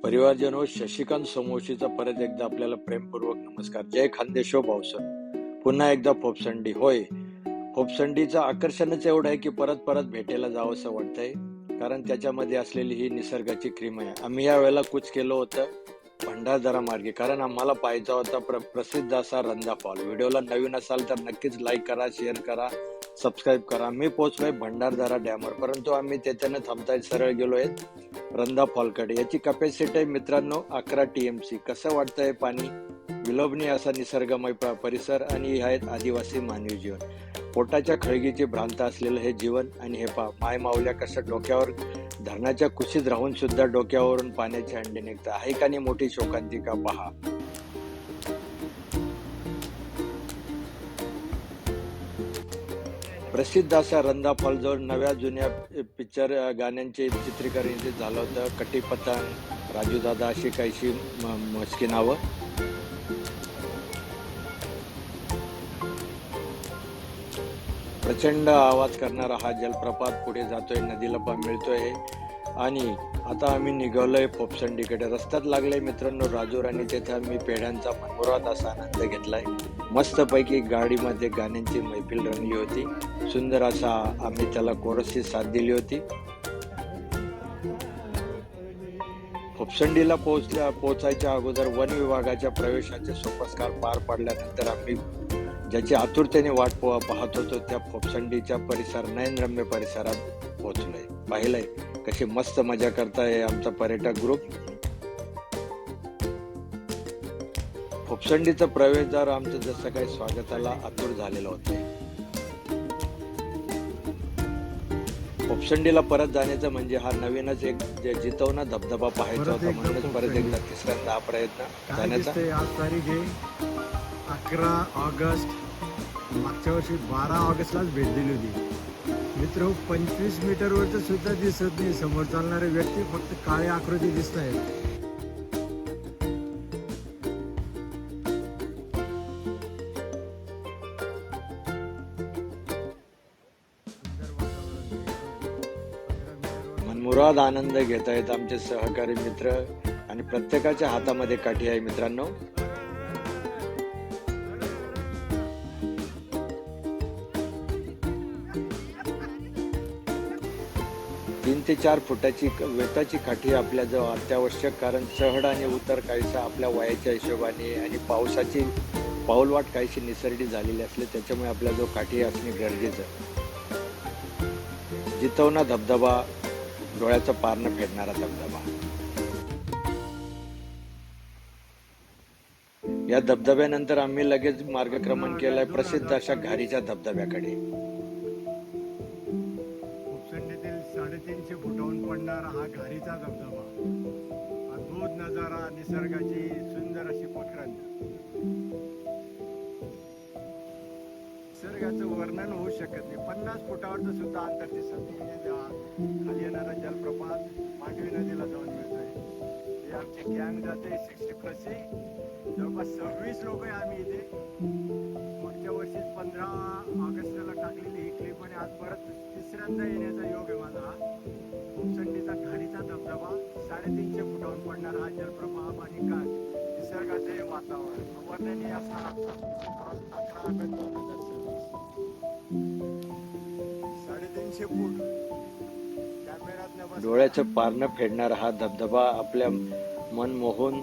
परिवारजनो, शशिकांत सोमवंशीचा परत एकदा आपल्याला प्रेमपूर्वक नमस्कार. जय खानदेशो भाऊसर. पुन्हा एकदा फोपसंडी. होय, फोपसंडीचं आकर्षणच एवढं आहे की परत परत भेटायला जावंसं वाटतंय, कारण त्याच्यामध्ये असलेली ही निसर्गाची क्रीम आहे. आम्ही या वेळेला कूच केलं होतं भंडारदरा मार्गे, कारण आम्हाला पाहायचा होता प्रसिद्ध असा रंधा फॉल. व्हिडिओला नवीन असाल तर नक्कीच लाईक करा, शेअर करा, सबस्क्राईब करा. मी पोहोचलोय भंडारदरा डॅमवर, परंतु आम्ही त्याच्यानं थांबताय सरळ गेलोय रंधा फॉलकडे. याची कॅपॅसिटी आहे मित्रांनो 11 TMC. कसं वाटतंय पाणी? विलोभनीय असा निसर्गमय परिसर आणि हे आहेत आदिवासी मानवी जीवन. पोटाच्या खळगीची भ्रांत असलेलं हे जीवन. आणि हे पा माय मावल्या कसं डोक्यावर धरणाच्या कुशीत राहून सुद्धा डोक्यावरून पाण्याची हंडी निघतं. आहे का नाही मोठी शोकांतिका? पहा. प्रसिद्ध असा रंधा फॉल जवळ नव्या जुन्या पिक्चर गाण्यांचे चित्रीकरण इथे झालं होतं. कटी पतंग, राजू दादा अशी काहीशी मस्की नावं. प्रचंड आवाज करणारा हा जलप्रपात पुढे जातोय, नदीला मिळतोय. आणि आता आम्ही निघालोय फोपसंडीकडे. रस्त्यात लागले मित्रांनो राजूर, आणि तेथे आम्ही पेढ्यांचा मनमुराद असा आनंद घेतलाय. मस्तपैकी गाडीमध्ये गाण्यांची मैफिल रंगली होती. सुंदर असा आम्ही त्याला कोरसची साथ दिली होती. फोपसंडीला पोहोचायच्या अगोदर वन विभागाच्या प्रवेशाचे सोपस्कार पार पडल्यानंतर आम्ही ज्याची आतुरतेने वाट पाहत होतो त्या फोपसंडीच्या नयनरम्य परिसरात पोहोचलोय. पाहिलंय कशी मस्त मजा करताय आमचा पर्यटक ग्रुप. फोपसंडीचं प्रवेशद्वार आमचं जसं काही स्वागताला आतुर झालेलं होतं. फोपसंडीला परत जाण्याचं म्हणजे हा नवीनच एक जितवना धबधबा पाहायचा होता, म्हणूनच परत एकदा तिसऱ्यांदा हा प्रयत्न जाण्याचा. आज तारीख आहे 11 ऑगस्ट. मागच्या वर्षी 12 ऑगस्टलाच भेट दिली होती. मित्र 25 मीटरवरचं सुद्धा दिसत नाही. समोर चालणारे व्यक्ती फक्त काळे आकृती दिसत आहेत. मनमुराद आनंद घेत आहेत आमचे सहकारी मित्र, आणि प्रत्येकाच्या हातामध्ये काठी आहे मित्रांनो. 3 ते 4 फुटाची वेताची काठी आपल्याजवळ अत्यावश्यक, कारण चढ आणि उतर काहीसा आपल्या वयाच्या हिशोबाने आणि पावसाची पाऊलवाट काहीशी निसरडी झालेली असली, त्याच्यामुळे आपल्याजवळ काठी असणे गरजेचं. जितवना धबधबा, डोळ्याचं पारणं फेडणारा धबधबा. या धबधब्यानंतर आम्ही लगेच मार्गक्रमण केलाय प्रसिद्ध अशा घारीच्या धबधब्याकडे. फोपसंडीतील 350 फुटाहून पडणारा हा घारीचा धबधबा. अद्भुत नजारा, निसर्गाची सुंदर अशी पखरंद. निसर्गाचं वर्णन होऊ शकत नाही. 50 फुटावरचं सुद्धा अंतर दिसत नाही. खाली येणारा जलप्रपात मांडवी नदीला जाऊन मिळतोय. हे आमची गँग जाते 60+ जवळपास 26 लोक आहे आम्ही इथे. मागच्या वर्षी 15 ऑगस्टला टाकलेली ही क्लिप, आणि आज परत तिसऱ्यांदा येण्याचा योग आहे माझा. फोपसंडीचा घारीचा धबधबा, 350 फुटाहून पडणारा हा जलप्रपात आणि निसर्गाचे वातावरण अवर्णनीय असा 11 ऑगस्ट 2026. 350 फूट डोळ्याचं पारणं फेडणारा हा धबधबा आपल्या मन मोहून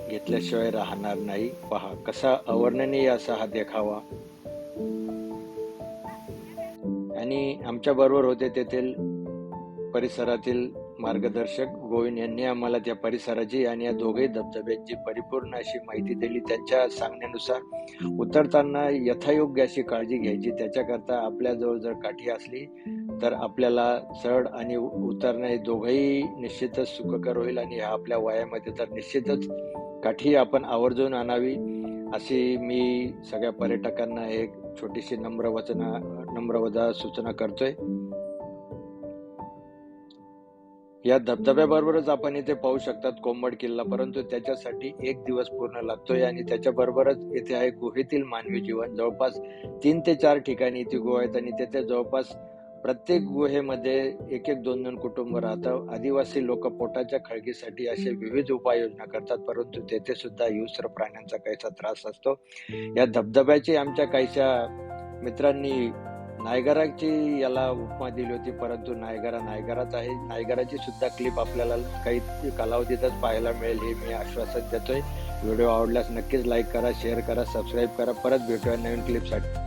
घेतल्याशिवाय राहणार नाही. पहा कसा अवर्णनीय असा हा देखावा. आणि आमच्या बरोबर होते तेथील परिसरातील मार्गदर्शक गोविंद यांनी आम्हाला त्या परिसराची आणि या दोघेही धबधब्यांची परिपूर्ण अशी माहिती दिली. त्यांच्या सांगण्यानुसार उतरताना यथायोग्य अशी काळजी घ्यायची. त्याच्याकरता आपल्याजवळ जर काठी असली तर आपल्याला चढ आणि उतरणं हे दोघंही निश्चितच सुखकर होईल. आणि आपल्या वयामध्ये तर निश्चितच काठी आपण आवर्जून आणावी, अशी मी सगळ्या पर्यटकांना एक छोटीशी नम्रवजा सूचना करतोय. या धबधब्याबरोबरच आपण इथे पाहू शकतात कोंबड किल्ला, परंतु त्याच्यासाठी 1 दिवस पूर्ण लागतोय. आणि त्याच्याबरोबरच इथे आहे गुहेतील मानवी जीवन. जवळपास 3 ते 4 ठिकाणी इथे गुहा आहेत, आणि तिथे जवळपास प्रत्येक गुहेमध्ये एक एक दोन दोन कुटुंब राहतात. आदिवासी लोक पोटाच्या खळगीसाठी असे विविध उपाययोजना करतात, परंतु तेथे सुद्धा हिंस्र प्राण्यांचा काहीसा त्रास असतो. या धबधब्याची आमच्या काहीशा मित्रांनी नायगराची याला उपमा दिली होती, परंतु नायगराच आहे. नायगराची सुद्धा क्लिप आपल्याला काही कालावधीतच पाहायला मिळेल हे मी आश्वासन देतोय. व्हिडिओ आवडल्यास नक्कीच लाईक करा, शेअर करा, सबस्क्राईब करा. परत भेटूया नवीन क्लिपसाठी.